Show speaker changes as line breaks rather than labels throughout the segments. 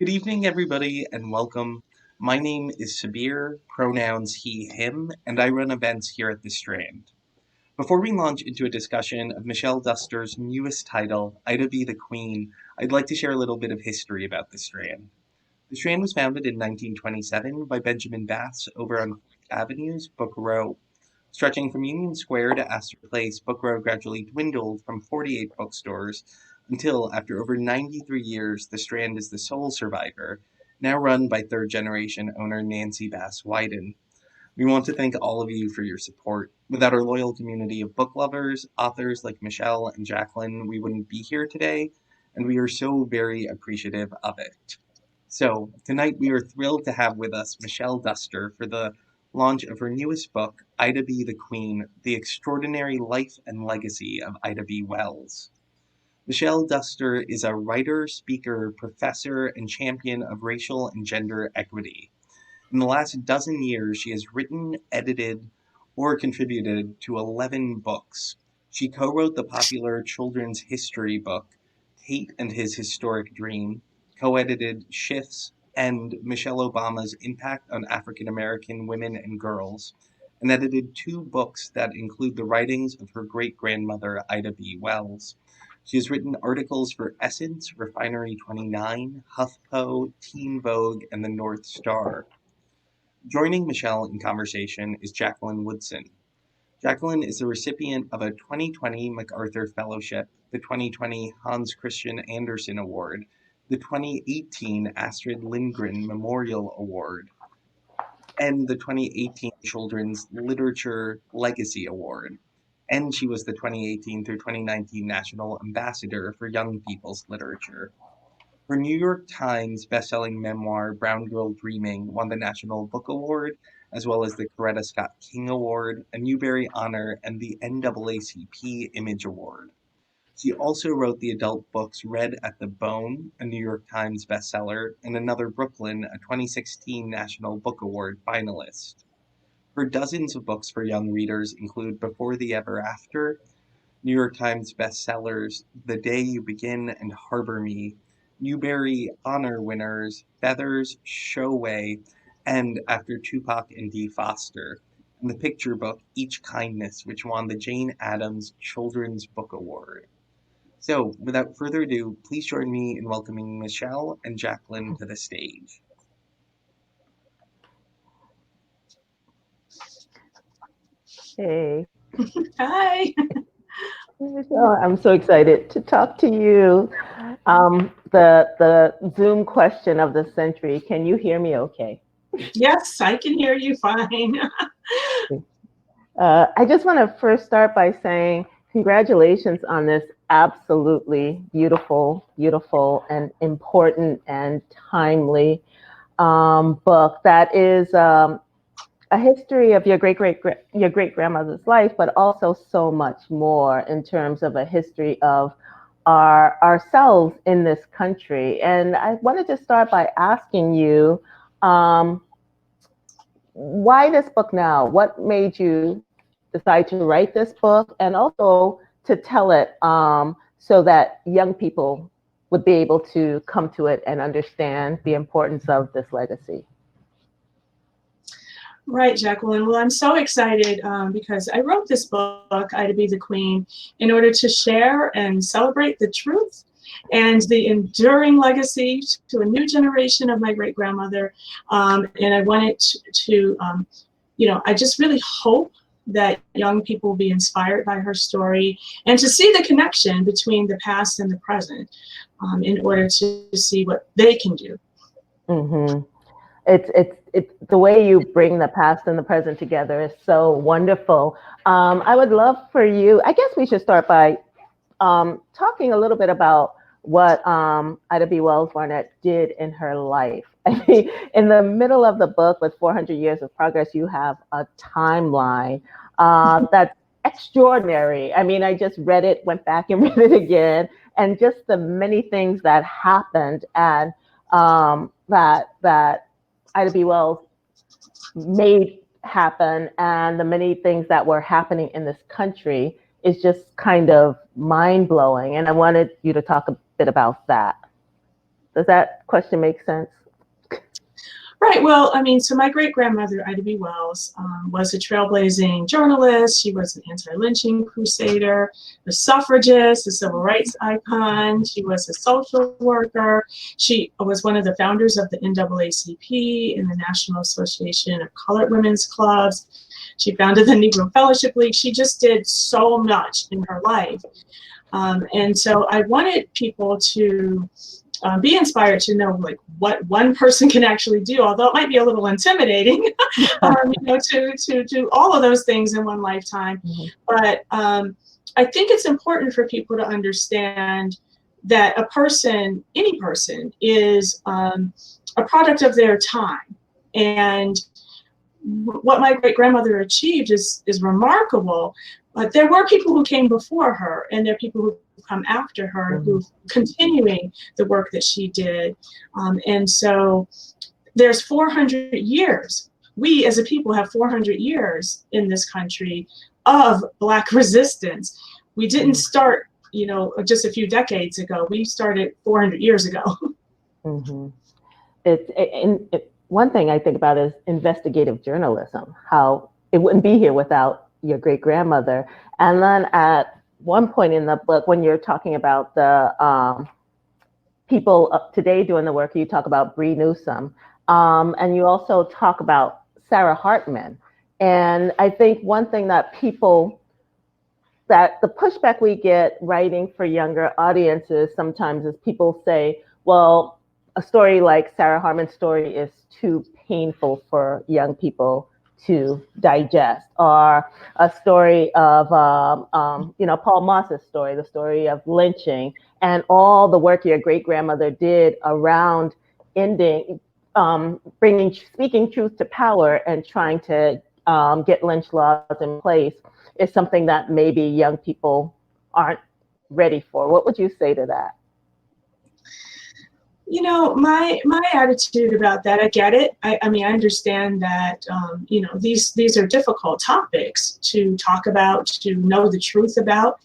Good evening, everybody, and welcome. My name is Sabir, pronouns he, him, and I run events here at the Strand. Before we launch into a discussion of Michelle Duster's newest title, Ida Be the Queen, I'd like to share a little bit of history about the Strand. The Strand was founded in 1927 by Benjamin Bass over on Avenue's Book Row. Stretching from Union Square to Astor Place, Book Row gradually dwindled from 48 bookstores until, after over 93 years, the Strand is the sole survivor, now run by third generation owner Nancy Bass Wyden. We want to thank all of you for your support. Without our loyal community of book lovers, authors like Michelle and Jacqueline, we wouldn't be here today, and we are so very appreciative of it. So, tonight we are thrilled to have with us Michelle Duster for the launch of her newest book, Ida B. the Queen, The Extraordinary Life and Legacy of Ida B. Wells. Michelle Duster is a writer, speaker, professor, and champion of racial and gender equity. In the last dozen years, she has written, edited, or contributed to 11 books. She co-wrote the popular children's history book, Tate and His Historic Dream, co-edited Shifts and Michelle Obama's Impact on African American Women and Girls, and edited two books that include the writings of her great-grandmother, Ida B. Wells. She has written articles for Essence, Refinery 29, HuffPo, Teen Vogue, and the North Star. Joining Michelle in conversation is Jacqueline Woodson. Jacqueline is the recipient of a 2020 MacArthur Fellowship, the 2020 Hans Christian Andersen Award, the 2018 Astrid Lindgren Memorial Award, and the 2018 Children's Literature Legacy Award. And she was the 2018 through 2019 National Ambassador for Young People's Literature. Her New York Times bestselling memoir, Brown Girl Dreaming, won the National Book Award, as well as the Coretta Scott King Award, a Newbery Honor, and the NAACP Image Award. She also wrote the adult books Read at the Bone, a New York Times bestseller, and Another Brooklyn, a 2016 National Book Award finalist. Her dozens of books for young readers include Before the Ever After, New York Times bestsellers The Day You Begin and Harbor Me, Newbery Honor winners Feathers, Showway, and After Tupac and Dee Foster, and the picture book Each Kindness, which won the Jane Addams Children's Book Award. So, without further ado, please join me in welcoming Michelle and Jacqueline to the stage.
Hey.
Hi.
Michelle, I'm so excited to talk to you. The Zoom question of the century. Can you hear me okay?
Yes, I can hear you fine.
I just want to first start by saying congratulations on this absolutely beautiful, and important and timely book that is a history of your great grandmother's life, but also so much more in terms of a history of ourselves in this country. And I wanted to start by asking you, why this book now? What made you decide to write this book, and also to tell it so that young people would be able to come to it and understand the importance of this legacy?
Right, Jacqueline. Well, I'm so excited because I wrote this book, Ida Be the Queen, in order to share and celebrate the truth and the enduring legacy to a new generation of my great-grandmother. And I wanted to I just really hope that young people will be inspired by her story and to see the connection between the past and the present in order to see what they can do.
Mm-hmm. It's the way you bring the past and the present together is so wonderful. I would love for you, I guess we should start by talking a little bit about what Ida B. Wells Barnett did in her life. I mean, in the middle of the book with 400 Years of Progress, you have a timeline that's extraordinary. I mean, I just read it, went back and read it again, and just the many things that happened and that Ida B. Wells made happen, and the many things that were happening in this country is just kind of mind-blowing. And I wanted you to talk a bit about that. Does that question make sense?
Right. Well, I mean, so my great-grandmother, Ida B. Wells, was a trailblazing journalist. She was an anti-lynching crusader, a suffragist, a civil rights icon. She was a social worker. She was one of the founders of the NAACP, in the National Association of Colored Women's Clubs. She founded the Negro Fellowship League. She just did so much in her life. And so I wanted people to be inspired to know like what one person can actually do, although it might be a little intimidating, to do all of those things in one lifetime. Mm-hmm. But I think it's important for people to understand that a person, any person, is a product of their time. And what my great-grandmother achieved is remarkable. But there were people who came before her, and there are people who come after her, mm-hmm. who continuing the work that she did. And so there's 400 years. We as a people have 400 years in this country of Black resistance. We didn't start, just a few decades ago. We started 400 years ago.
Mm-hmm. One thing I think about is investigative journalism, how it wouldn't be here without your great-grandmother. And then at one point in the book, when you're talking about the people today doing the work, you talk about Bree Newsome, and you also talk about Sarah Hartman. And I think one thing that the pushback we get writing for younger audiences sometimes is people say, well, a story like Sarah Hartman's story is too painful for young people to digest, or a story of, Paul Moss's story, the story of lynching, and all the work your great-grandmother did around ending, speaking truth to power and trying to get lynch laws in place is something that maybe young people aren't ready for. What would you say to that?
My attitude about that, I get it. I mean, I understand that, these are difficult topics to talk about, to know the truth about.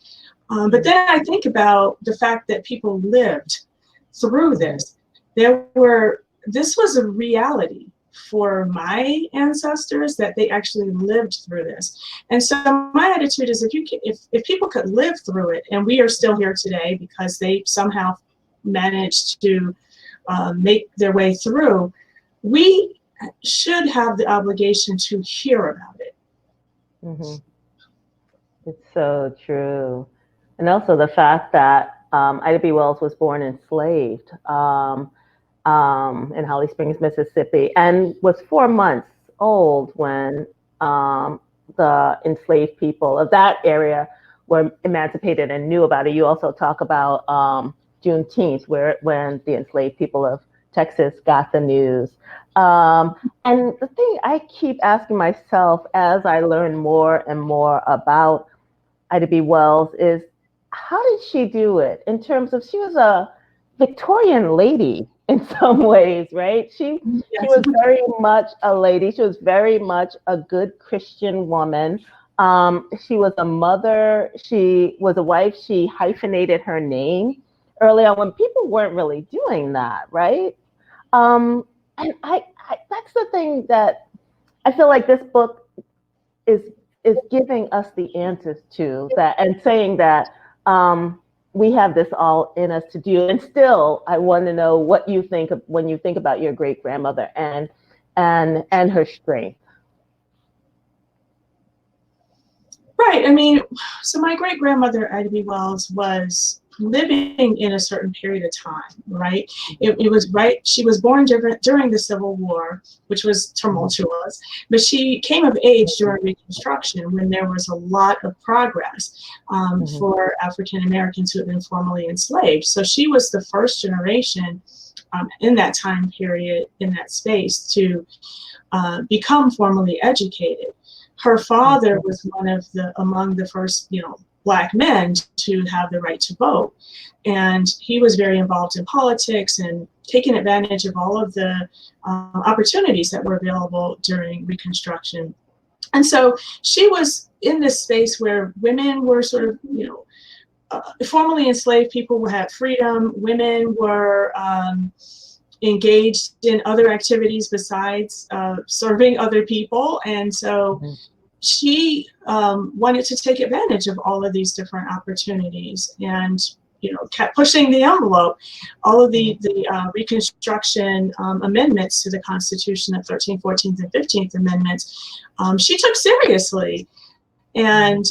But then I think about the fact that people lived through this. This was a reality for my ancestors, that they actually lived through this. And so my attitude is, if people could live through it, and we are still here today because they somehow managed to make their way through, we should have the obligation to hear about it.
Mm-hmm. It's so true. And also the fact that Ida B. Wells was born enslaved in Holly Springs, Mississippi, and was 4 months old when the enslaved people of that area were emancipated and knew about it. You also talk about Juneteenth, when the enslaved people of Texas got the news. And the thing I keep asking myself as I learn more and more about Ida B. Wells is, how did she do it in terms of, she was a Victorian lady in some ways, right? She was very much a lady. She was very much a good Christian woman. She was a mother. She was a wife. She hyphenated her name early on when people weren't really doing that, right? And I that's the thing that I feel like this book is giving us the answers to that, and saying that we have this all in us to do. And still, I want to know what you think of when you think about your great-grandmother and her strength.
Right. I mean, so my great-grandmother, Ida B. Wells, was living in a certain period of time, right? It was right. She was born during the Civil War, which was tumultuous, but she came of age during Reconstruction, when there was a lot of progress for African Americans who had been formerly enslaved. So she was the first generation in that time period, in that space, to become formally educated. Her father was among the first, Black men to have the right to vote. And he was very involved in politics and taking advantage of all of the opportunities that were available during Reconstruction. And so she was in this space where women were sort of, formerly enslaved people had freedom. Women were engaged in other activities besides serving other people. And so she wanted to take advantage of all of these different opportunities and, you know, kept pushing the envelope. All of the Reconstruction amendments to the Constitution, the 13th, 14th, and 15th Amendments, she took seriously. And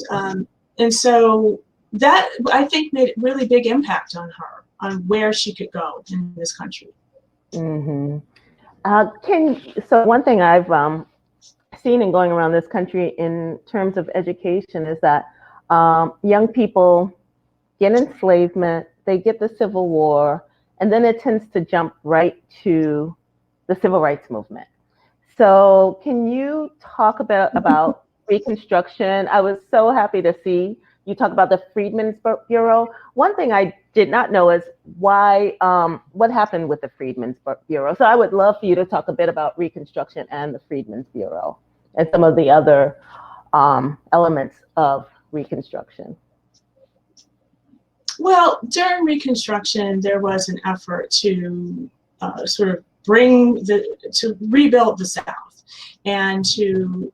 so that, I think, made a really big impact on her, on where she could go in this country.
Mm-hmm. So one thing I've seen in going around this country in terms of education is that young people get enslavement, they get the Civil War, and then it tends to jump right to the Civil Rights Movement. So can you talk about Reconstruction? I was so happy to see you talk about the Freedmen's Bureau. One thing I did not know is why, what happened with the Freedmen's Bureau. So I would love for you to talk a bit about Reconstruction and the Freedmen's Bureau and some of the other elements of Reconstruction.
Well, during Reconstruction, there was an effort to sort of to rebuild the South and to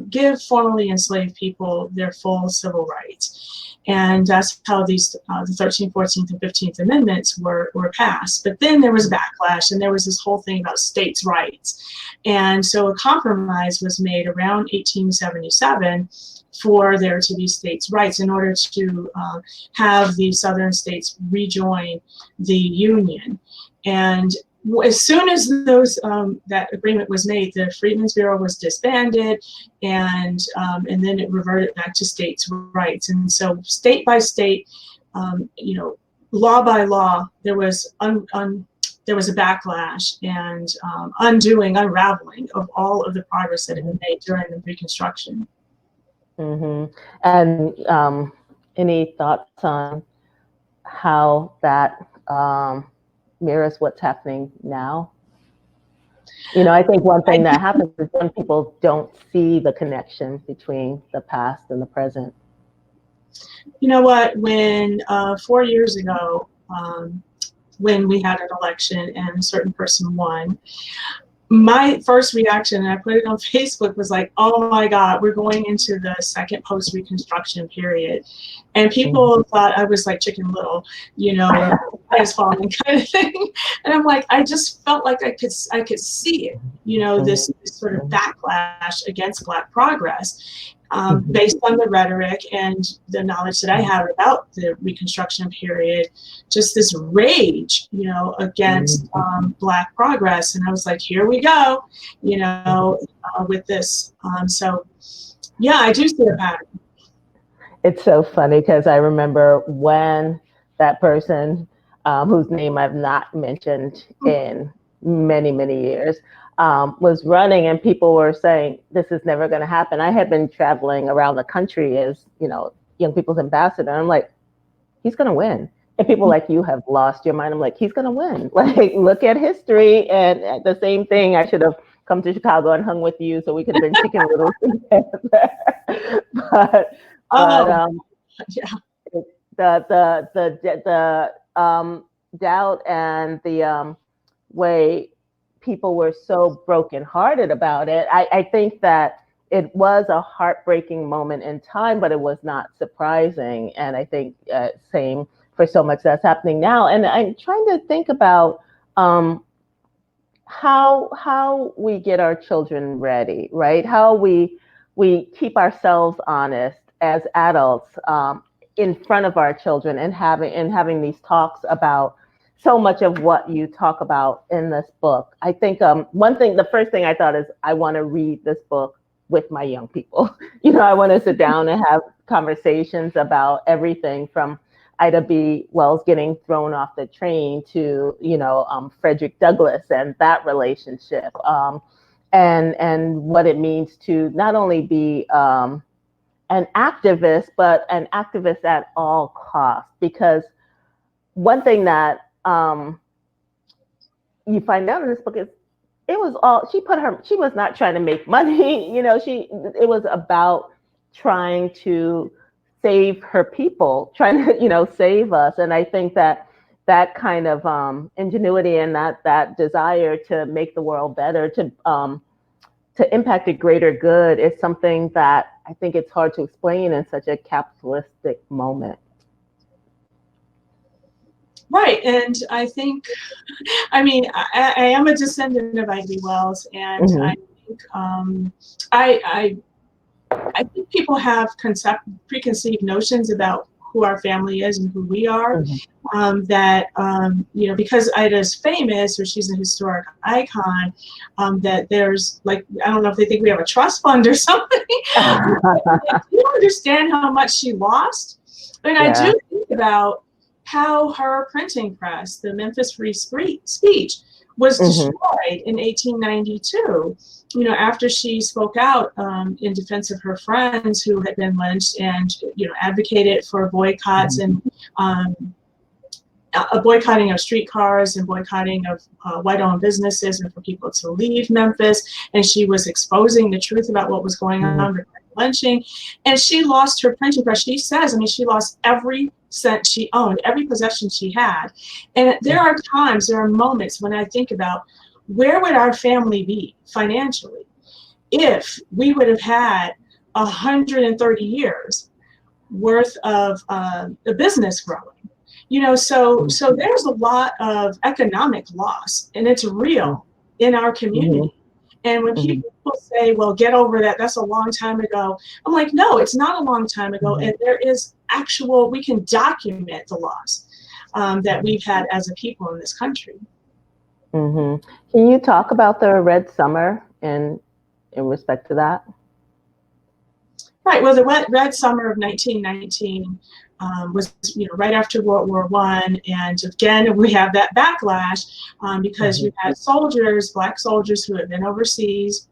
give formerly enslaved people their full civil rights. And that's how these the 13th, 14th, and 15th Amendments were passed. But then there was backlash, and there was this whole thing about states' rights. And so a compromise was made around 1877 for there to be states' rights in order to have the southern states rejoin the Union. And as soon as that agreement was made, the Freedmen's Bureau was disbanded, and then it reverted back to states' rights. And so, state by state, you know, law by law, there was a backlash and unraveling of all of the progress that had been made during the Reconstruction.
Mm-hmm. And any thoughts on how that mirrors what's happening now? You know, I think one thing that happens is some people don't see the connection between the past and the present.
You know what, when 4 years ago, when we had an election and a certain person won, my first reaction, and I put it on Facebook, was like, oh my God, we're going into the second post-Reconstruction period. And people thought I was like Chicken Little, you know, eyes falling kind of thing. And I'm like, I just felt like I could see it, you know, this sort of backlash against Black progress. Based on the rhetoric and the knowledge that I have about the Reconstruction period, just this rage, you know, against Black progress. And I was like, here we go, you know, with this. So, yeah, I do see a pattern.
It's so funny because I remember when that person, whose name I've not mentioned in many, many years, was running, and people were saying, this is never going to happen. I had been traveling around the country as, you know, young people's ambassador. And I'm like, he's going to win. And people like, you have lost your mind. I'm like, he's going to win. Like, look at history. And the same thing, I should have come to Chicago and hung with you so we could have been Chicken Little together. but the doubt and the way people were so brokenhearted about it, I think that it was a heartbreaking moment in time, but it was not surprising. And I think same for so much that's happening now. And I'm trying to think about how we get our children ready, right? How we keep ourselves honest as adults in front of our children, and having these talks about so much of what you talk about in this book. I think the first thing I thought is, I want to read this book with my young people. You know, I want to sit down and have conversations about everything from Ida B. Wells getting thrown off the train to, you know, Frederick Douglass and that relationship, and what it means to not only be an activist, but an activist at all costs. Because one thing that you find out in this book is, it was all, she was not trying to make money, you know, it was about trying to save her people, trying to, save us. And I think that that kind of ingenuity and that desire to make the world better, to impact a greater good is something that I think it's hard to explain in such a capitalistic moment.
Right, and I think, I mean, I am a descendant of Ivy Wells, and I think I think people have preconceived notions about who our family is and who we are. That because Ida's famous, or she's a historic icon, that there's, like, I don't know if they think we have a trust fund or something. You understand how much she lost, and I do think about how her printing press, the Memphis Free Speech, was destroyed in 1892. After she spoke out in defense of her friends who had been lynched, and advocated for boycotts and a boycotting of streetcars and boycotting of white-owned businesses, and for people to leave Memphis. And she was exposing the truth about what was going on with lynching. And she lost her printing press. She says, she lost every cent she owned, every possession she had. And there are moments when I think about, where would our family be financially if we would have had 130 years worth of a business growing? So there's a lot of economic loss, and it's real in our community. And when people say, well, get over that, that's a long time ago, I'm like, no, it's not a long time ago. And there is we can document the loss that we've had as a people in this country.
Can you talk about the Red Summer in respect to that?
Right. Well, the Red Summer of 1919 was, right after World War I, and again we have that backlash because you had soldiers, Black soldiers who had been overseas,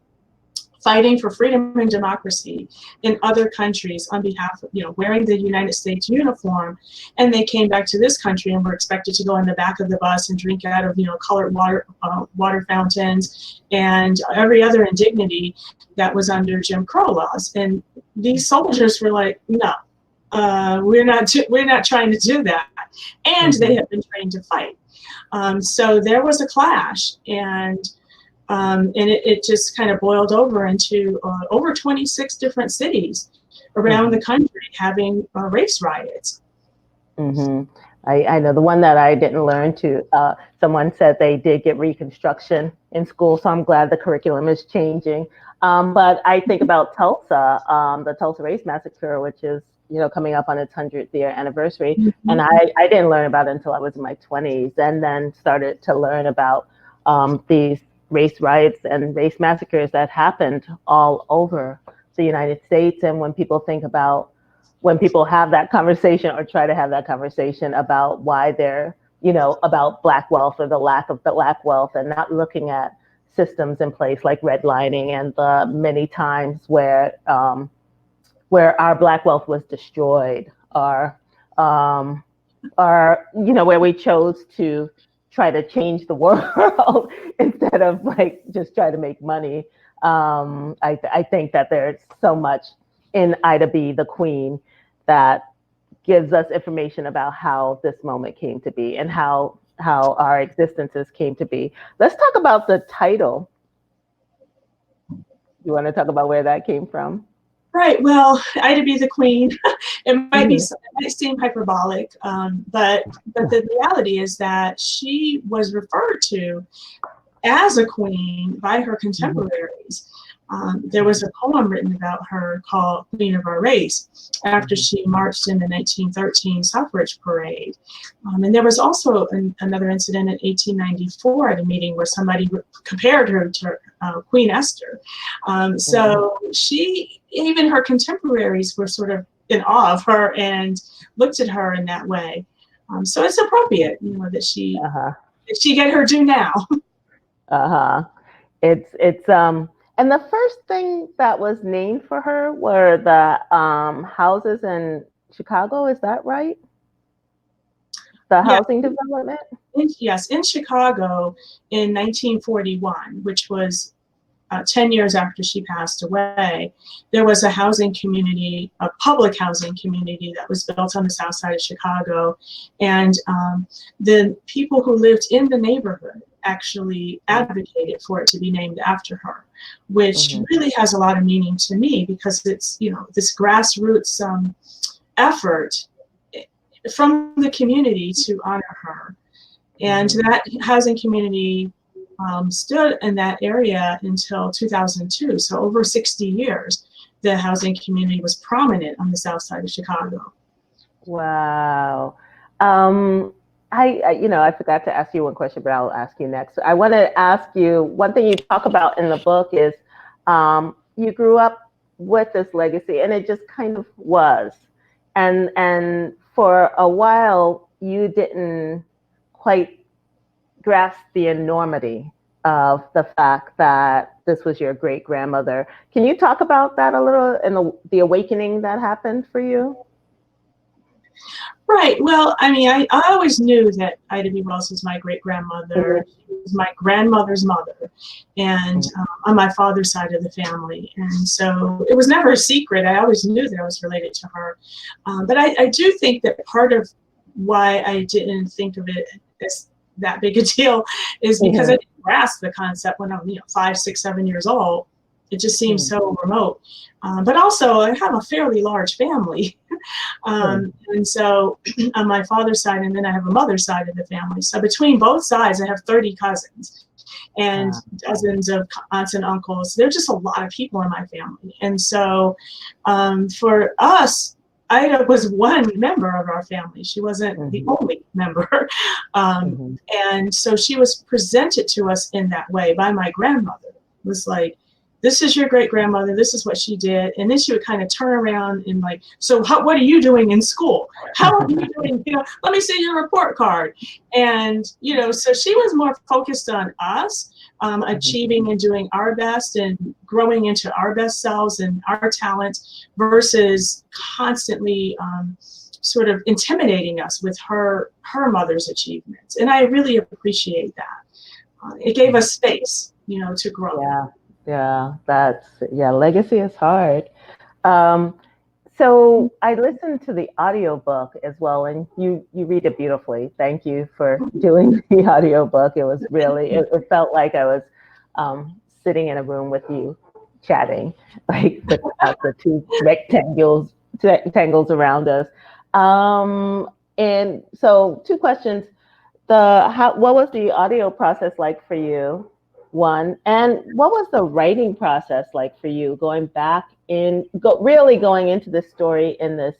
fighting for freedom and democracy in other countries on behalf of, wearing the United States uniform, and they came back to this country and were expected to go in the back of the bus and drink out of, colored water fountains and every other indignity that was under Jim Crow laws. And these soldiers were like, no, we're not trying to do that. And they had been trained to fight. So there was a clash, and it just kind of boiled over into over 26 different cities around the country having race riots.
I know the one that I didn't learn to, someone said they did get Reconstruction in school, so I'm glad the curriculum is changing. But I think about Tulsa, the Tulsa Race Massacre, which is, coming up on its 100th year anniversary. And I didn't learn about it until I was in my 20s, and then started to learn about these race riots and race massacres that happened all over the United States. And when people have that conversation, or try to have that conversation about why they're, about Black wealth or the lack of Black wealth, and not looking at systems in place like redlining and the many times where our Black wealth was destroyed, or where we chose to try to change the world instead of just try to make money. I think that there's so much in Ida B. the Queen that gives us information about how this moment came to be and how our existences came to be. Let's talk about the title. You want to talk about where that came from?
Right. Well, Ida B. the Queen. It might seem hyperbolic, but the reality is that she was referred to as a queen by her contemporaries. There was a poem written about her called Queen of Our Race after she marched in the 1913 suffrage parade. And there was also another incident in 1894 at a meeting where somebody compared her to Queen Esther. So even her contemporaries were sort of in awe of her and looked at her in that way. So it's appropriate, that she get her due now.
It's and the first thing that was named for her were the houses in Chicago. Is that right? The housing development?
Yes, in Chicago in 1941, which was 10 years after she passed away, there was a housing community, a public housing community that was built on the south side of Chicago. And the people who lived in the neighborhood actually advocated for it to be named after her, which really has a lot of meaning to me, because it's, you know, this grassroots effort from the community to honor her. And that housing community stood in that area until 2002. So over 60 years, the housing community was prominent on the south side of Chicago.
Wow. I forgot to ask you one question, but I'll ask you next. I want to ask you, one thing you talk about in the book is you grew up with this legacy, and it just kind of was. And for a while, you didn't quite grasp the enormity of the fact that this was your great grandmother. Can you talk about that a little, and the awakening that happened for you?
Right. Well, I mean, I always knew that Ida B. Wells was my great grandmother. She was my grandmother's mother, and on my father's side of the family. And so it was never a secret. I always knew that I was related to her. But I do think that part of why I didn't think of it as that big a deal is because I didn't grasp the concept when I'm 5, 6, 7 years old. It just seems so remote. But also, I have a fairly large family. And so on my father's side, and then I have a mother's side of the family. So between both sides, I have 30 cousins and dozens of aunts and uncles. There's just a lot of people in my family. And so for us, Ida was one member of our family. She wasn't the only member. And so she was presented to us in that way by my grandmother. It was like, this is your great grandmother. This is what she did. And then she would kind of turn around and like, so what are you doing in school? How are you doing? Let me see your report card. And, so she was more focused on us achieving and doing our best and growing into our best selves and our talents versus constantly sort of intimidating us with her mother's achievements. And I really appreciate that. It gave us space, to grow.
Yeah, legacy is hard. So I listened to the audiobook as well, and you read it beautifully. Thank you for doing the audiobook. It was really, it felt like I was sitting in a room with you chatting, like the two rectangles around us. And so 2 questions. What was the audio process like for you? One, and what was the writing process like for you, going back really going into the story in this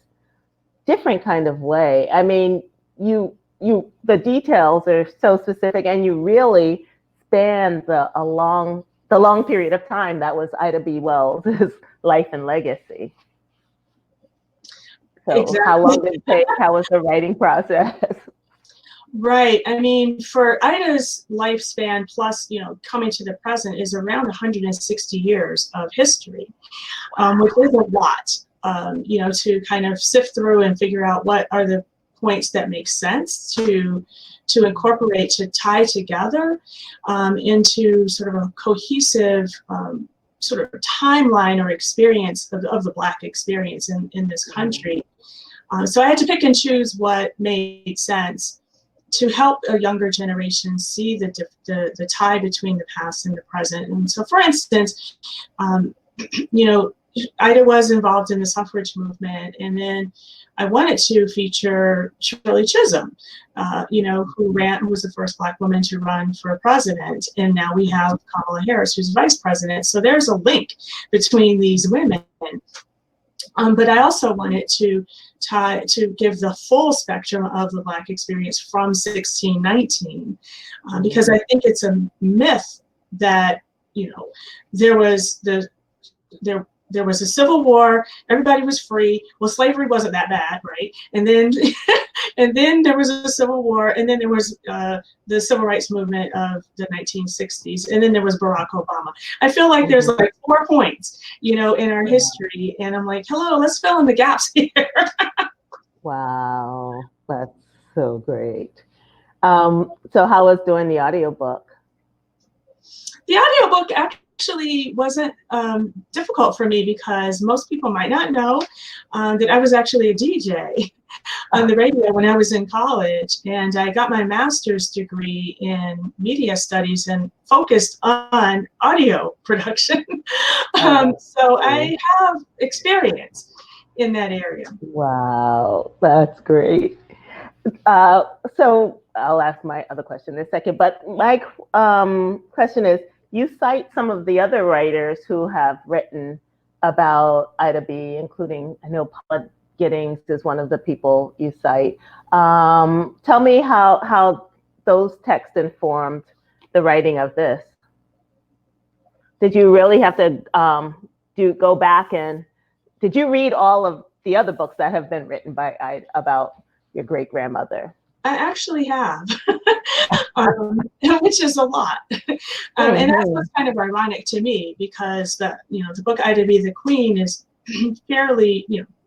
different kind of way? I mean, the details are so specific, and you really span the long period of time that was Ida B. Wells' life and legacy. So exactly. How long did it take? How was the writing process?
Right. I mean, for Ida's lifespan plus, coming to the present is around 160 years of history, which is a lot, to kind of sift through and figure out what are the points that make sense to incorporate, to tie together into sort of a cohesive sort of timeline or experience of the Black experience in this country. So I had to pick and choose what made sense to help a younger generation see the tie between the past and the present. And so, for instance, Ida was involved in the suffrage movement, and then I wanted to feature Shirley Chisholm, who was the first Black woman to run for president, and now we have Kamala Harris, who's vice president. So there's a link between these women. But I also wanted to give the full spectrum of the Black experience from 1619, because I think it's a myth that there was a civil war, everybody was free. Well, slavery wasn't that bad, right? And then and then there was a civil war, and then there was the civil rights movement of the 1960s, and then there was Barack Obama. I feel like there's like 4 points, in our history, and I'm like, hello, let's fill in the gaps here.
Wow, that's so great. So how was doing the audiobook?
The audiobook actually wasn't difficult for me because most people might not know that I was actually a DJ on the radio when I was in college, and I got my master's degree in media studies and focused on audio production. So I have experience in that area.
Wow, that's great. So I'll ask my other question in a second, but my question is, you cite some of the other writers who have written about Ida B, including, I know Paula Giddings is one of the people you cite. Tell me how those texts informed the writing of this. Did you really have to go back and did you read all of the other books that have been written by Ida about your great-grandmother?
I actually have, which is a lot. And that's what's kind of ironic to me, because the book Ida B the Queen is fairly,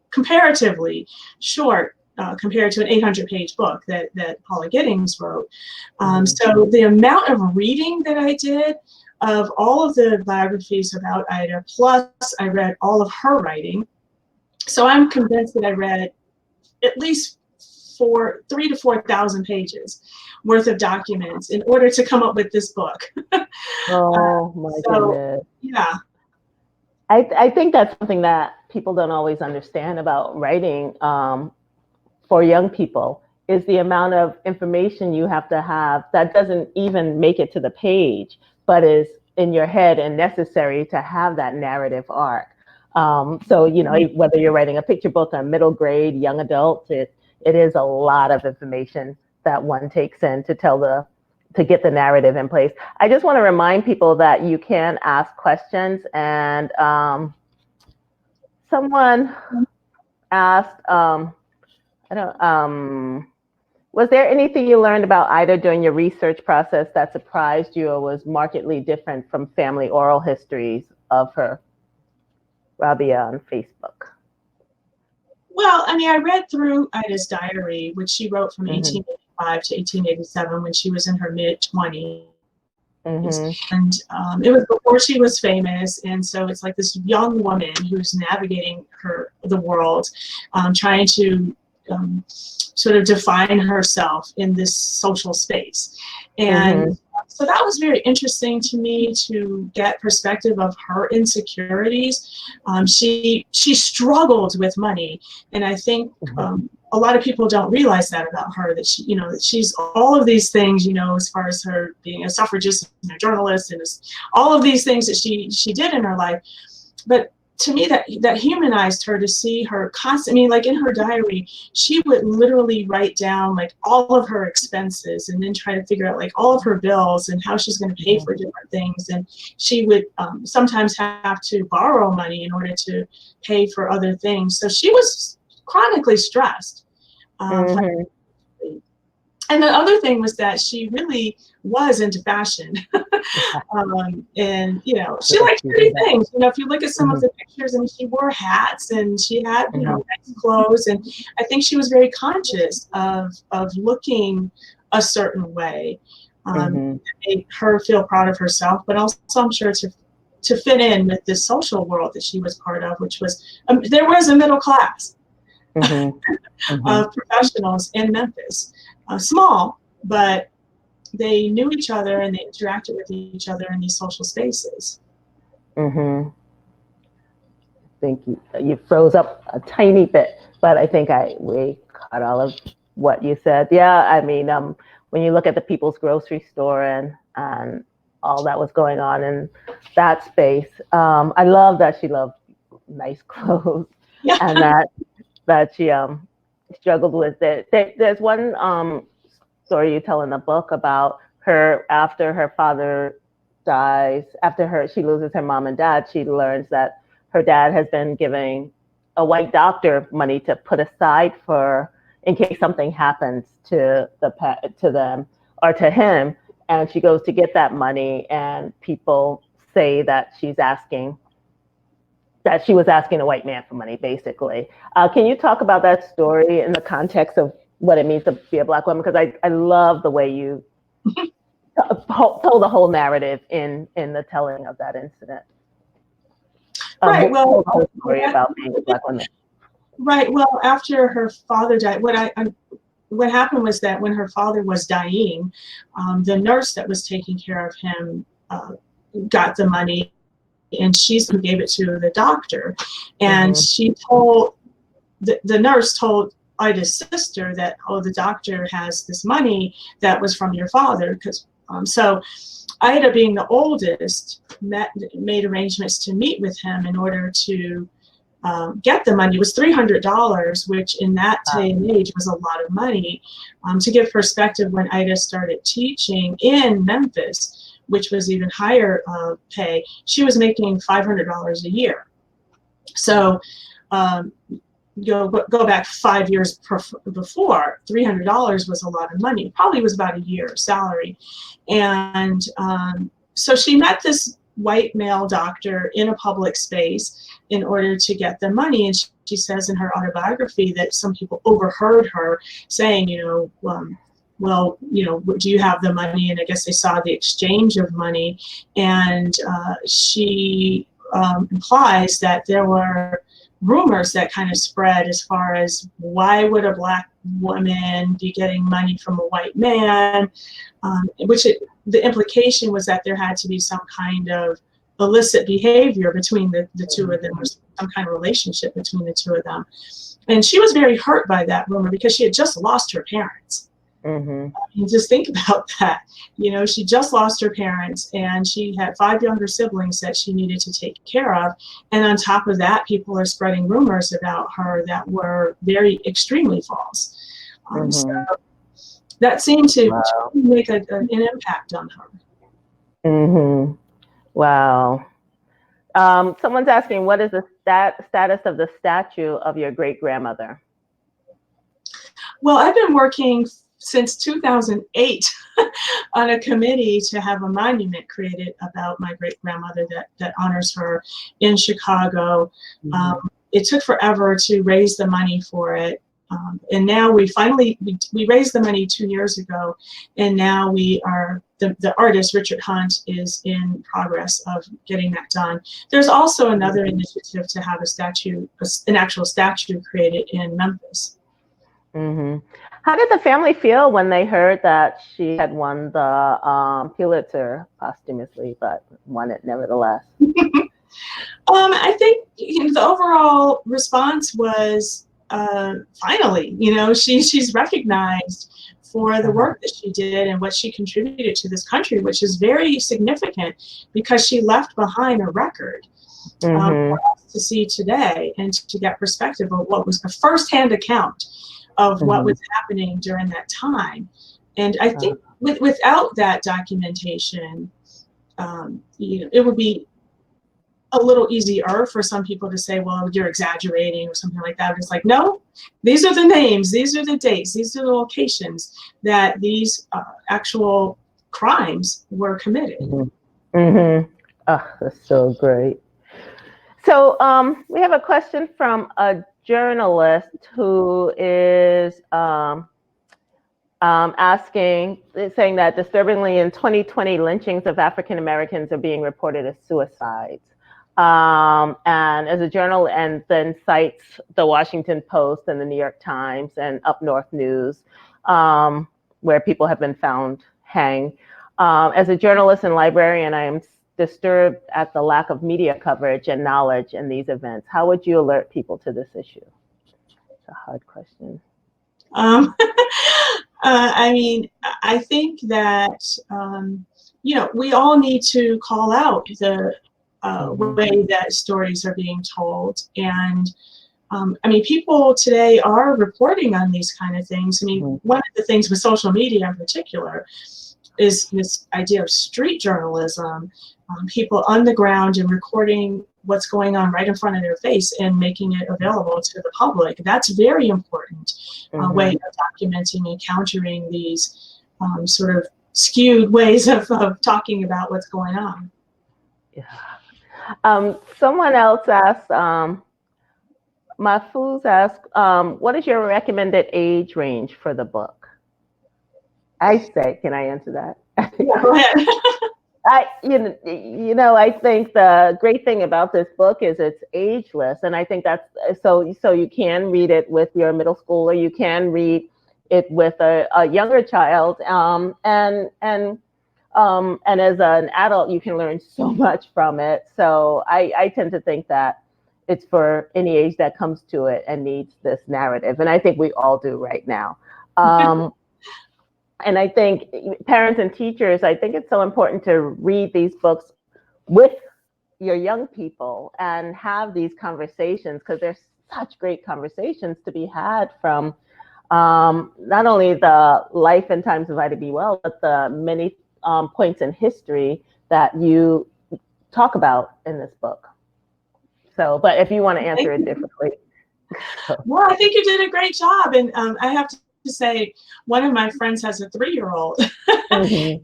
comparatively short compared to an 800-page book that Paula Giddings wrote. So the amount of reading that I did of all of the biographies about Ida, plus I read all of her writing. So I'm convinced that I read at least 3,000 to 4,000 pages worth of documents in order to come up with this book.
Oh my goodness.
Yeah.
I think that's something that people don't always understand about writing for young people, is the amount of information you have to have that doesn't even make it to the page, but is in your head and necessary to have that narrative arc. So, whether you're writing a picture book on middle grade, young adult, it is a lot of information that one takes in to get the narrative in place. I just want to remind people that you can ask questions, and someone asked, was there anything you learned about Ida during your research process that surprised you or was markedly different from family oral histories of her? Rabia on Facebook.
Well, I read through Ida's diary, which she wrote from 1885 to 1887 when she was in her mid-20s. And it was before she was famous, and so it's like this young woman who's navigating the world, trying to sort of define herself in this social space. And so that was very interesting to me, to get perspective of her insecurities. She struggled with money, and I think a lot of people don't realize that about her, that she, that she's all of these things, as far as her being a suffragist and a journalist and all of these things that she did in her life. But to me, that humanized her, to see her constantly, like in her diary, she would literally write down like all of her expenses and then try to figure out like all of her bills and how she's going to pay for different things. And she would sometimes have to borrow money in order to pay for other things. So she was chronically stressed. And the other thing was that she really was into fashion. And, she liked pretty things. If you look at some of the pictures, she wore hats and she had, nice clothes. And I think she was very conscious of looking a certain way. That made her feel proud of herself, but also I'm sure to fit in with the social world that she was part of, which was, there was a middle class of professionals in Memphis. Small, but they knew each other and they interacted with each other in these social spaces. I
think you froze up a tiny bit, but I think we caught all of what you said. Yeah, when you look at the People's Grocery Store and all that was going on in that space, I love that she loved nice clothes and that she struggled with it. There's one story you tell in the book about her after her father dies, she loses her mom and dad, she learns that her dad has been giving a white doctor money to put aside in case something happens to them or to him. And she goes to get that money, and people say that she was asking a white man for money, basically. Can you talk about that story in the context of what it means to be a Black woman? Because I love the way you told the whole narrative in the telling of that incident.
Right. Well,
told the whole story about being a Black woman.
Right. Well, after her father died, what happened was that when her father was dying, the nurse that was taking care of him got the money, and she's who gave it to the doctor. And she told the nurse told Ida's sister that, oh, the doctor has this money that was from your father, because so Ida, being the oldest, made arrangements to meet with him in order to get the money. It was $300, which in that day and age was a lot of money. To give perspective, when Ida started teaching in Memphis, which was even higher pay, she was making $500 a year. So go back 5 years before, $300 was a lot of money. Probably was about a year's salary. And so she met this white male doctor in a public space in order to get the money. And she says in her autobiography that some people overheard her saying, well, do you have the money? And I guess they saw the exchange of money. And she implies that there were rumors that kind of spread as far as, why would a Black woman be getting money from a white man? The implication was that there had to be some kind of illicit behavior between the two of them, or some kind of relationship between the two of them. And she was very hurt by that rumor because she had just lost her parents. Just think about that. She just lost her parents, and she had 5 younger siblings that she needed to take care of. And on top of that, people are spreading rumors about her that were very extremely false. So that seemed to make an impact on her.
Wow. Someone's asking, what is the status of the statue of your great-grandmother?
Well, I've been working since 2008 on a committee to have a monument created about my great-grandmother that honors her in Chicago. It took forever to raise the money for it. And now we raised the money 2 years ago, and now the artist, Richard Hunt, is in progress of getting that done. There's also another initiative to have an actual statue created in Memphis.
How did the family feel when they heard that she had won the Pulitzer posthumously, but won it nevertheless?
I think the overall response was, finally, she's recognized for the work that she did and what she contributed to this country, which is very significant because she left behind a record for us to see today and to get perspective of what was a firsthand account of what was happening during that time. And I think without that documentation, it would be a little easier for some people to say, well, you're exaggerating or something like that. It's like, no, these are the names, these are the dates, these are the locations that these actual crimes were committed.
Oh, that's so great. So we have a question from a journalist who is asking, saying that disturbingly in 2020, lynchings of African Americans are being reported as suicides. And as a journal, and then cites the Washington Post and the New York Times and Up North News, where people have been found hanged. As a journalist and librarian, I am disturbed at the lack of media coverage and knowledge in these events. How would you alert people to this issue? It's a hard question.
I mean, I think that, we all need to call out the way that stories are being told. And I mean, people today are reporting on these kind of things. I mean, one of the things with social media in particular is this idea of street journalism, people on the ground and recording what's going on right in front of their face and making it available to the public. That's very important way of documenting and countering these sort of skewed ways of talking about what's going on.
Yeah. Someone else asked, Mahfouz asked, what is your recommended age range for the book? I say, can I answer that?
Yeah, go ahead.
I think the great thing about this book is it's ageless, and I think that's so you can read it with your middle schooler, you can read it with a younger child, and as an adult, you can learn so much from it. So I tend to think that it's for any age that comes to it and needs this narrative, and I think we all do right now. And I think parents and teachers, I think it's so important to read these books with your young people and have these conversations, because there's such great conversations to be had from not only the life and times of Ida B. Wells, but the many points in history that you talk about in this book. So, but if you want to answer it differently.
Well, I think you did a great job. And I have to say, one of my friends has a 3-year-old, and he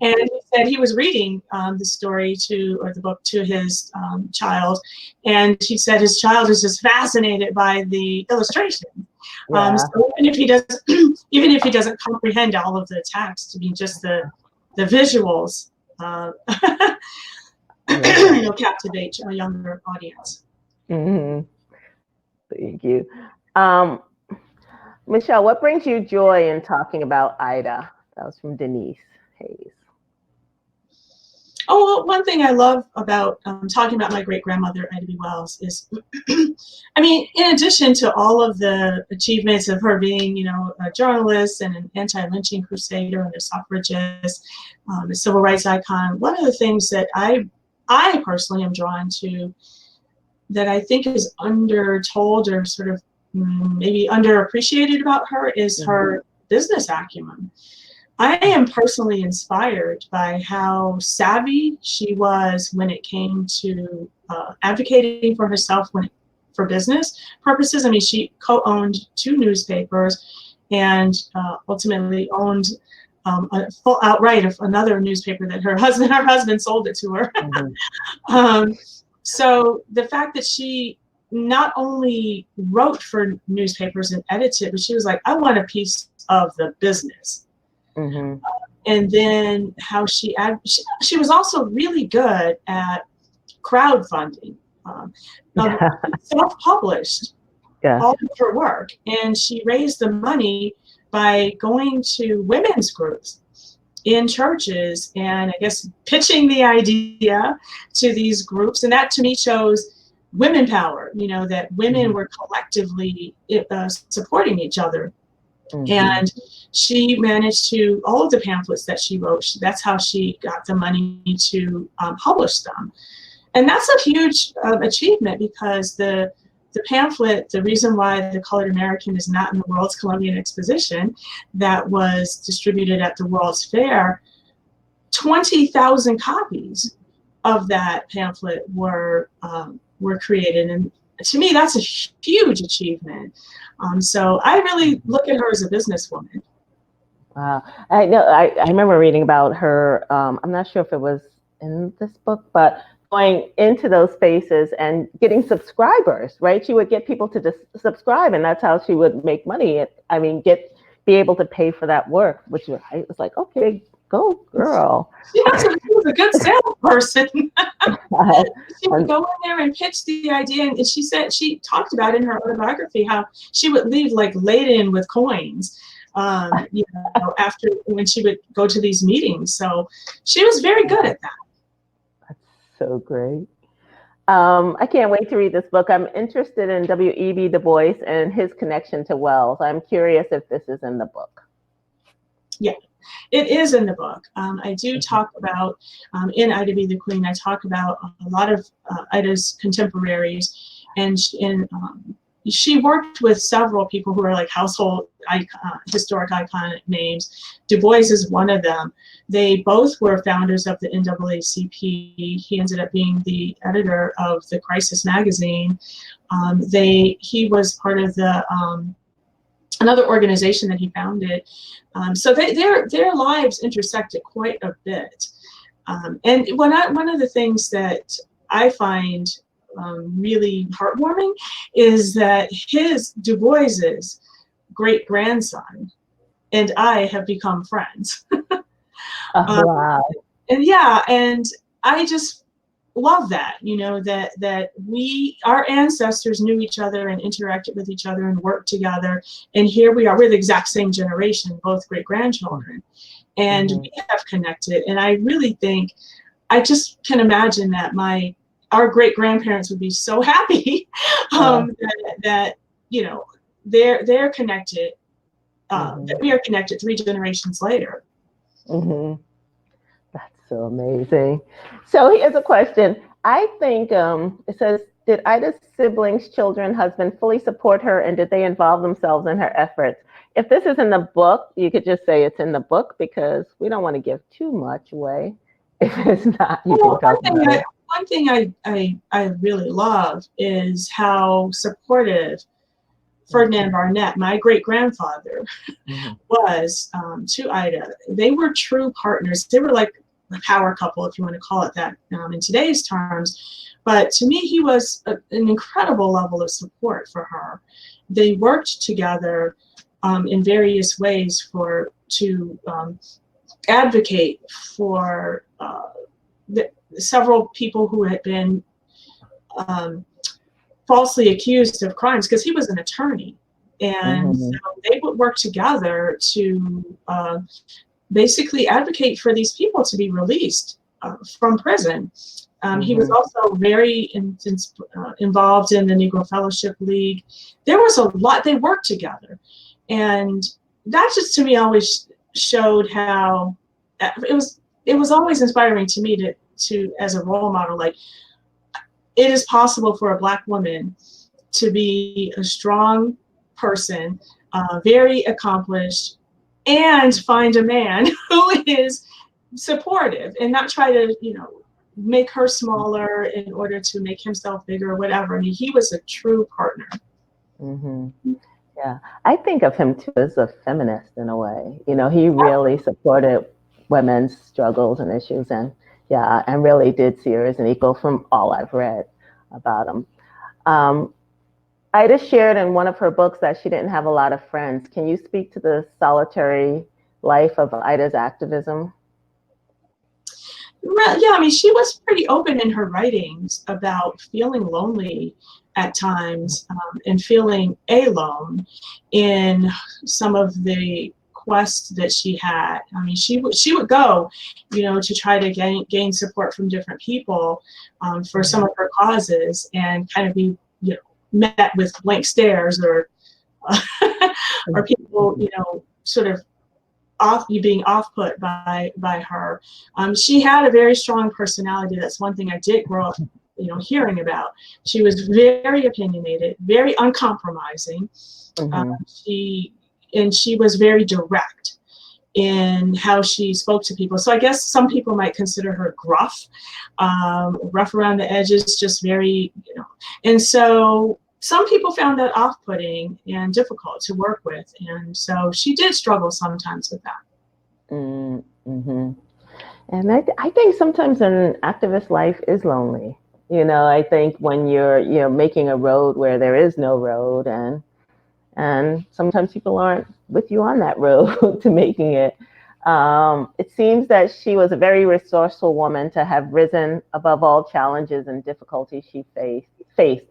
said he was reading the book to his child, and he said his child is just fascinated by the illustration.
Yeah.
So even if he doesn't comprehend all of the text, I mean, just the visuals, captivate a younger audience.
Thank you. Michelle, what brings you joy in talking about Ida? That was from Denise Hayes.
Oh, well, one thing I love about talking about my great-grandmother, Ida B. Wells, is, I mean, in addition to all of the achievements of her being, a journalist and an anti-lynching crusader and a suffragist, a civil rights icon, one of the things that I personally am drawn to that I think is undertold or sort of maybe underappreciated about her is her business acumen. I am personally inspired by how savvy she was when it came to advocating for herself for business purposes. I mean, she co-owned 2 newspapers and ultimately owned a full outright of another newspaper that her husband sold it to her. So the fact that she not only wrote for newspapers and edited, but she was like, I want a piece of the business. And then how she was also really good at crowdfunding, self-published all of her work. And she raised the money by going to women's groups in churches and I guess pitching the idea to these groups. And that to me shows women power, that women were collectively supporting each other. And she managed to, all of the pamphlets that she wrote, that's how she got the money to publish them. And that's a huge achievement, because the pamphlet, the reason why The Colored American is not in the World's Columbian Exposition that was distributed at the World's Fair, 20,000 copies of that pamphlet were created. And to me, that's a huge achievement. So I really look at her as a businesswoman.
Wow. I know. I remember reading about her. I'm not sure if it was in this book, but going into those spaces and getting subscribers, right? She would get people to subscribe, and that's how she would make money. I mean, be able to pay for that work, which was like, okay, go girl.
She was a good salesperson. She would go in there and pitch the idea, and she said, she talked about in her autobiography how she would leave like laden with coins, after when she would go to these meetings. So she was very good at that.
That's so great. I can't wait to read this book. I'm interested in W.E.B. Du Bois and his connection to Wells. I'm curious if this is in the book. Yeah.
It is in the book. I do talk about, in Ida B. the Queen, I talk about a lot of Ida's contemporaries, and she worked with several people who are like household, historic iconic names. Du Bois is one of them. They both were founders of the NAACP. He ended up being the editor of the Crisis magazine. He was part of the another organization that he founded. So their lives intersected quite a bit. And one of the things that I find really heartwarming is that Du Bois's great-grandson and I have become friends.
Oh, wow.
And yeah, and I just love that, that our ancestors knew each other and interacted with each other and worked together. And here we are, we're the exact same generation, both great-grandchildren, and we have connected. And I really think, I just can imagine that our great-grandparents would be so happy that they're connected, that we are connected 3 generations later.
That's so amazing. So here's a question. I think it says, did Ida's siblings, children, husband fully support her, and did they involve themselves in her efforts? If this is in the book, you could just say it's in the book, because we don't want to give too much away. If it's not, you can talk about it.
One thing I really love is how supportive Ferdinand Barnett, my great-grandfather, was to Ida. They were true partners. They were like a power couple, if you want to call it that in today's terms. But to me, he was an incredible level of support for her. They worked together in various ways to advocate for several people who had been falsely accused of crimes, because he was an attorney. And so they would work together to basically advocate for these people to be released from prison. He was also very involved in the Negro Fellowship League. There was a lot, they worked together. And that just, to me, always showed how it was always inspiring to me to as a role model, like, it is possible for a Black woman to be a strong person, very accomplished, and find a man who is supportive and not try to, make her smaller in order to make himself bigger or whatever. I mean, he was a true partner.
Yeah, I think of him too as a feminist in a way. He really supported women's struggles and issues, and really did see her as an equal from all I've read about him. Ida shared in one of her books that she didn't have a lot of friends. Can you speak to the solitary life of Ida's activism?
Well, yeah, I mean, she was pretty open in her writings about feeling lonely at times, and feeling alone in some of the quests that she had. I mean, she would go, to try to gain support from different people for some of her causes, and kind of be, met with blank stares or or people, sort of being off-put by her. She had a very strong personality. That's one thing I did grow up, hearing about. She was very opinionated, very uncompromising. She was very direct in how she spoke to people. So I guess some people might consider her gruff, rough around the edges, just very, and so some people found that off-putting and difficult to work with. And so she did struggle sometimes with that.
And I think sometimes an activist life is lonely. I think when you're making a road where there is no road, and sometimes people aren't with you on that road to making it. It seems that she was a very resourceful woman to have risen above all challenges and difficulties she faced.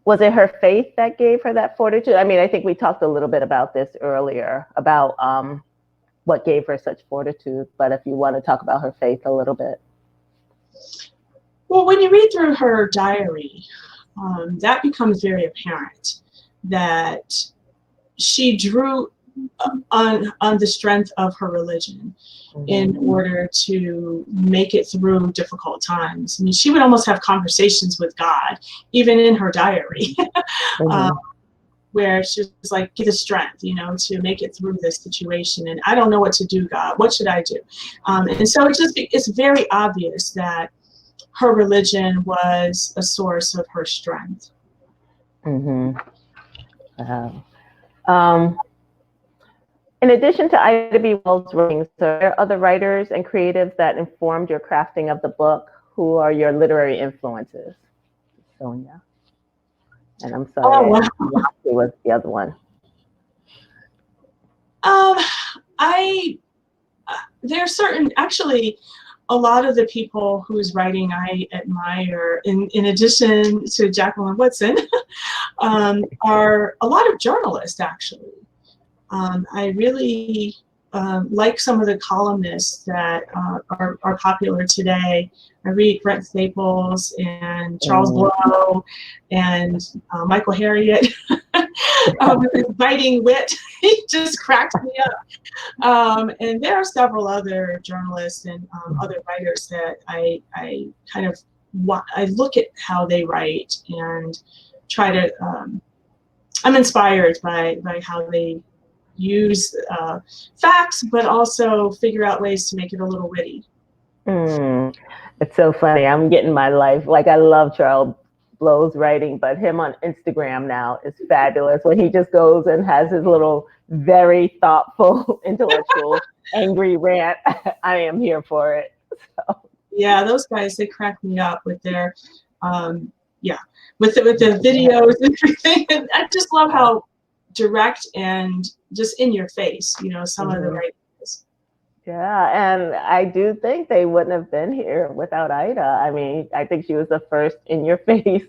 Was it her faith that gave her that fortitude? I mean, I think we talked a little bit about this earlier, about what gave her such fortitude. But if you want to talk about her faith a little bit.
Well, when you read through her diary, that becomes very apparent that she drew on the strength of her religion in order to make it through difficult times. I mean, she would almost have conversations with God, even in her diary, where she was like, "Give the strength, to make it through this situation. And I don't know what to do, God. What should I do?" And so it's very obvious that her religion was a source of her strength.
In addition to Ida B. Wells' writings, are there other writers and creatives that informed your crafting of the book? Who are your literary influences? Sonia. And I'm sorry, who was the other one?
I there are certain, actually, a lot of the people whose writing I admire, in addition to Jacqueline Woodson, are a lot of journalists, actually. I really like some of the columnists that are popular today. I read Brent Staples and Charles Blow and Michael Harriot with his biting wit. He just cracks me up. And there are several other journalists and other writers that I kind of I look at how they write and try to. I'm inspired by how they use facts, but also figure out ways to make it a little witty.
It's so funny. I'm getting my life. Like, I love Charles Blow's writing, but him on Instagram now is fabulous when he just goes and has his little very thoughtful, intellectual, angry rant. I am here for it. So.
Yeah, those guys, they crack me up with their, with the videos and everything. And I just love how direct and just in your face, some of the writers.
Yeah, and I do think they wouldn't have been here without Ida. I mean, I think she was the first in-your-face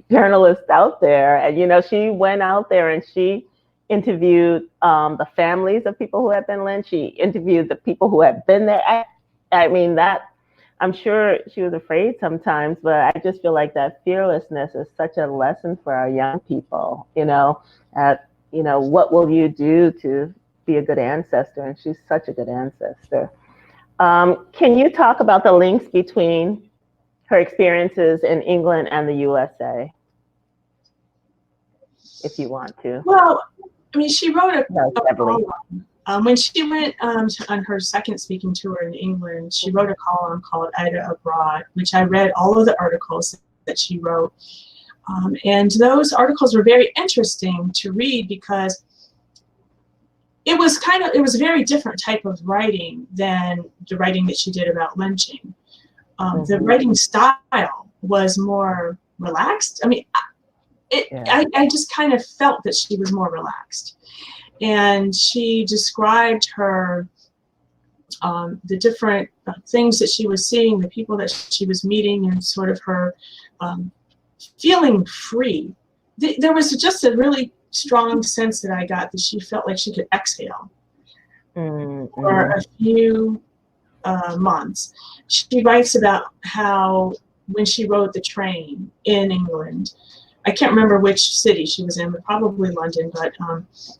journalist out there. And, she went out there and she interviewed the families of people who had been lynched. She interviewed the people who had been there. I mean, I'm sure she was afraid sometimes, but I just feel like that fearlessness is such a lesson for our young people, what will you do to be a good ancestor? And she's such a good ancestor. Can you talk about the links between her experiences in England and the USA, if you want to?
Well, I mean, she wrote a column. When she went on her second speaking tour in England, she wrote a column called Ida Abroad, which I read all of the articles that she wrote. And those articles were very interesting to read because it was a very different type of writing than the writing that she did about lynching. The writing style was more relaxed. I mean, I just kind of felt that she was more relaxed. And she described her, the different things that she was seeing, the people that she was meeting, and sort of her feeling free. There was just a really strong sense that I got that she felt like she could exhale for a few months. She writes about how when she rode the train in England, I can't remember which city she was in, but probably London, but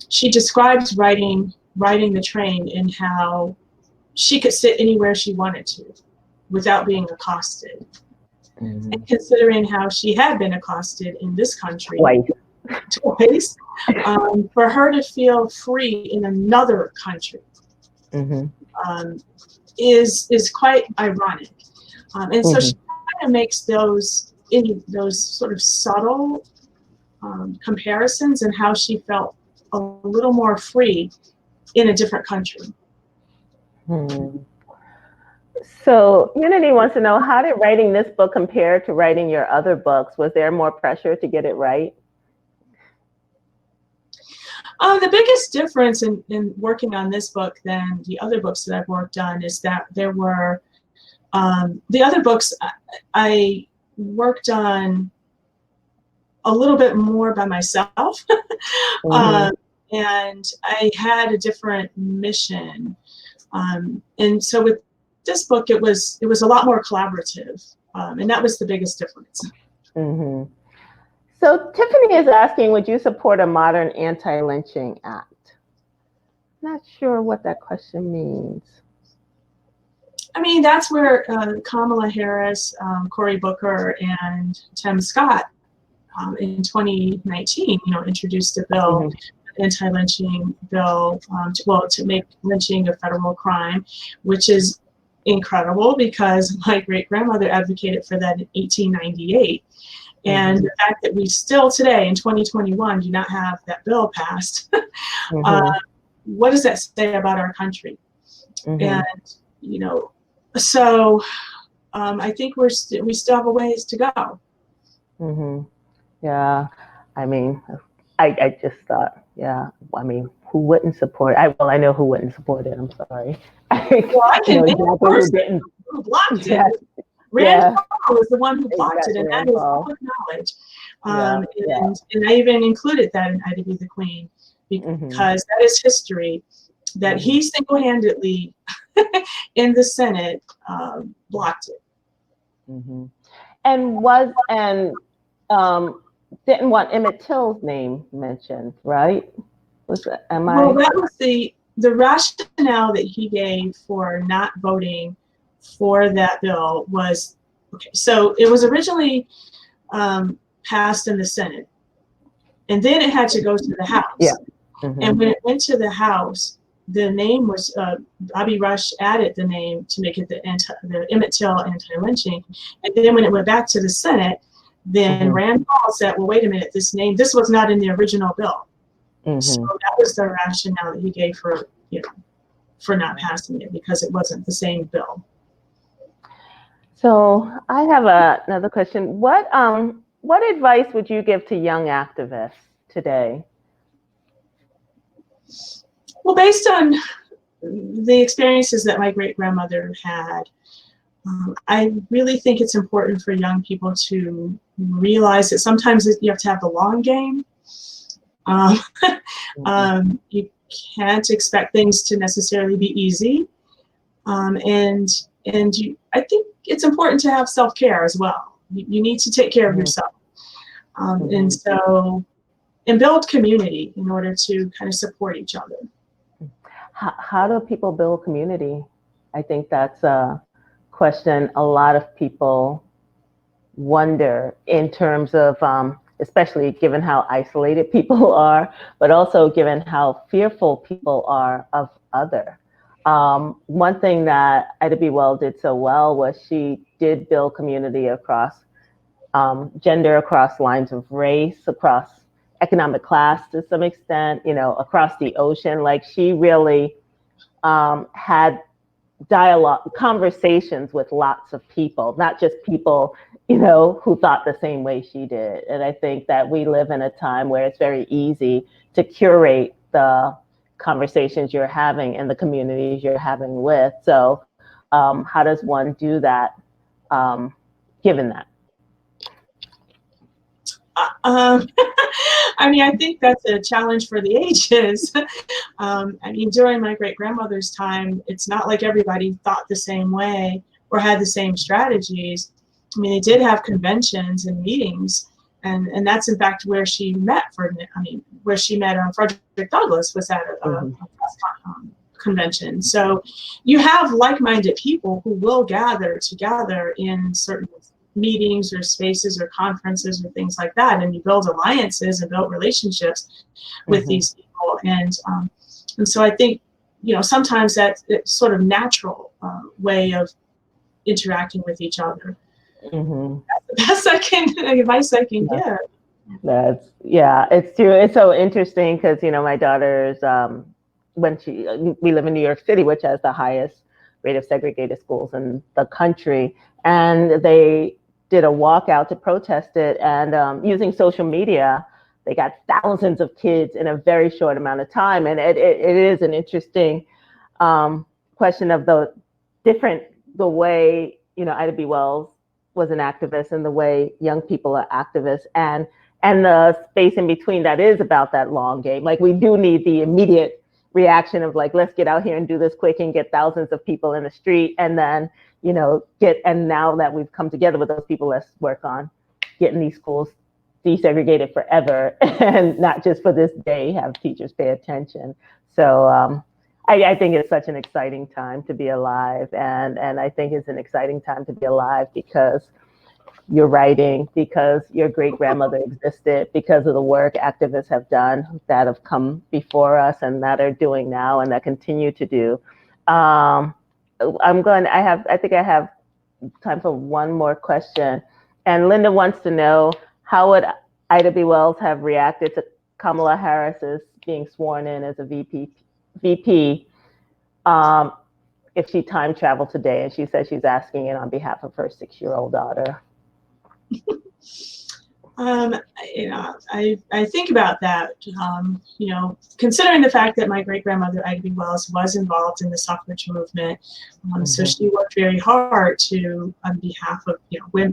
she describes riding the train and how she could sit anywhere she wanted to without being accosted. And considering how she had been accosted in this country twice, for her to feel free in another country is quite ironic. And so she kind of makes those sort of subtle comparisons and how she felt a little more free in a different country.
So Unity wants to know, how did writing this book compare to writing your other books? Was there more pressure to get it right?
The biggest difference in working on this book than the other books that I've worked on is that there were the other books I worked on a little bit more by myself. And I had a different mission. And so with this book, it was a lot more collaborative. And that was the biggest difference.
So Tiffany is asking, would you support a modern anti-lynching act? Not sure what that question means.
I mean, that's where Kamala Harris, Cory Booker, and Tim Scott in 2019, introduced a bill, an anti-lynching bill, to make lynching a federal crime, which is incredible because my great-grandmother advocated for that in 1898. And the fact that we still today in 2021 do not have that bill passed, what does that say about our country? And, so I think we still have a ways to go.
Yeah, I mean, I just thought, I mean, who wouldn't support. I know who wouldn't support it. I'm sorry.
Well, I
I know
can name a
exactly who
person
didn't.
who blocked it.
Yes,
Rand
yeah,
Paul was the one who blocked it,
exactly,
and that
Rand
is
Paul.
public knowledge.
Yeah, yeah.
And I even included that in Ida Be the Queen because that is history, that he single-handedly in the Senate blocked it.
And didn't want Emmett Till's name mentioned, right?
Well, that was the rationale that he gave for not voting for that bill was, okay, so it was originally passed in the Senate, and then it had to go to the House.
Yeah.
And when it went to the House, the name was Bobby Rush added the name to make it the Emmett Till anti-lynching. And then when it went back to the Senate, then Rand Paul said, well, wait a minute, this was not in the original bill. So that was the rationale that he gave for not passing it, because it wasn't the same bill.
So I have another question. What advice would you give to young activists today?
Well, based on the experiences that my great-grandmother had, I really think it's important for young people to realize that sometimes you have to have the long game. You can't expect things to necessarily be easy. I think it's important to have self-care as well. You need to take care of yourself. And build community in order to kind of support each other.
How do people build community? I think that's a question a lot of people wonder in terms of, especially given how isolated people are, but also given how fearful people are of other. One thing that Ida B. Wells did so well was she did build community across gender, across lines of race, across economic class to some extent, across the ocean. Like, she really had dialogue, conversations with lots of people, not just people, who thought the same way she did. And I think that we live in a time where it's very easy to curate the conversations you're having and the communities you're having with. So how does one do that, given that?
I think that's a challenge for the ages. During my great-grandmother's time, it's not like everybody thought the same way or had the same strategies. They did have conventions and meetings, and that's in fact where she met Frederick Douglass was at a convention. So you have like-minded people who will gather together in certain meetings or spaces or conferences or things like that, and you build alliances and build relationships with these people. And so I think sometimes that's sort of natural way of interacting with each other. That's the best advice I can give.
It's true. It's so interesting because my daughter's we live in New York City, which has the highest rate of segregated schools in the country, and they did a walkout to protest it, and using social media, they got thousands of kids in a very short amount of time. And it is an interesting question of the way Ida B. Wells was an activist and the way young people are activists, and the space in between that is about that long game. Like, we do need the immediate reaction of like, let's get out here and do this quick and get thousands of people in the street, and then and now that we've come together with those people, let's work on getting these schools desegregated forever, and not just for this day, have teachers pay attention. So I think it's such an exciting time to be alive, and I think it's an exciting time to be alive because you're writing, because your great-grandmother existed, because of the work activists have done that have come before us and that are doing now and that continue to do. I think I have time for one more question. And Linda wants to know, how would Ida B. Wells have reacted to Kamala Harris's being sworn in as a VP if she time traveled today? And she says she's asking it on behalf of her 6-year-old daughter.
Um, I think about that, considering the fact that my great-grandmother, Ida B. Wells, was involved in the suffrage movement. So she worked very hard on behalf of,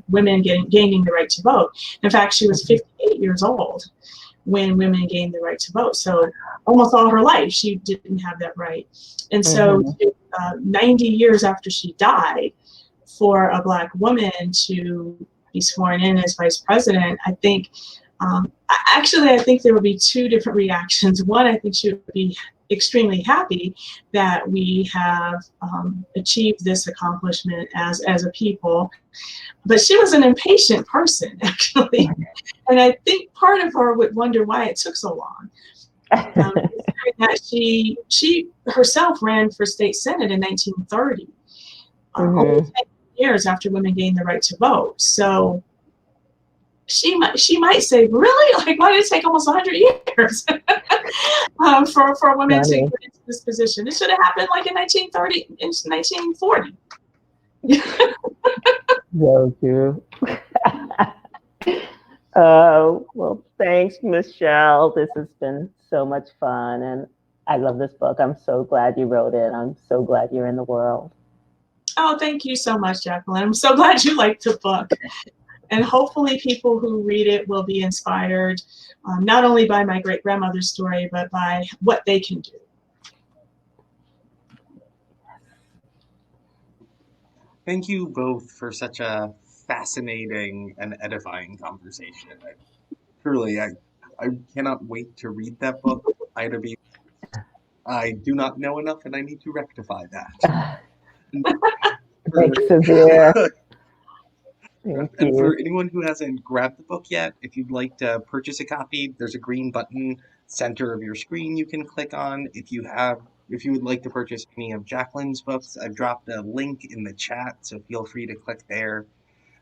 women gaining the right to vote. In fact, she was 58 years old when women gained the right to vote. So almost all her life, she didn't have that right. And so 90 years after she died, for a Black woman to be sworn in as vice president, I think, I think there would be two different reactions. One, I think she would be extremely happy that we have achieved this accomplishment as a people. But she was an impatient person, actually. And I think part of her would wonder why it took so long. That she herself ran for state senate in 1930, only 10 years after women gained the right to vote. So she might say, really, like, why did it take almost 100 years for women to get into this position? It should have happened like in 1940.
So true. Well, thanks, Michelle. This has been so much fun, and I love this book. I'm so glad you wrote it. I'm so glad you're in the world.
Oh, thank you so much, Jacqueline. I'm so glad you liked the book. And hopefully people who read it will be inspired, not only by my great-grandmother's story, but by what they can do.
Thank you both for such a fascinating and edifying conversation. Truly, I cannot wait to read that book. Ida B. I do not know enough, and I need to rectify that.
Thanks, Sabir. Thank
And
you.
for anyone who hasn't grabbed the book yet, if you'd like to purchase a copy, there's a green button center of your screen you can click on. If you would like to purchase any of Jacqueline's books, I've dropped a link in the chat, so feel free to click there.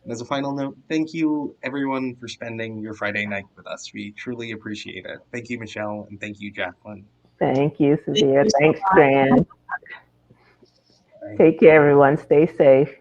And as a final note, thank you everyone for spending your Friday night with us. We truly appreciate it. Thank you, Michelle, and thank you, Jacqueline.
Thank you, Sabir. Thanks, Strand. Take care, everyone. Stay safe.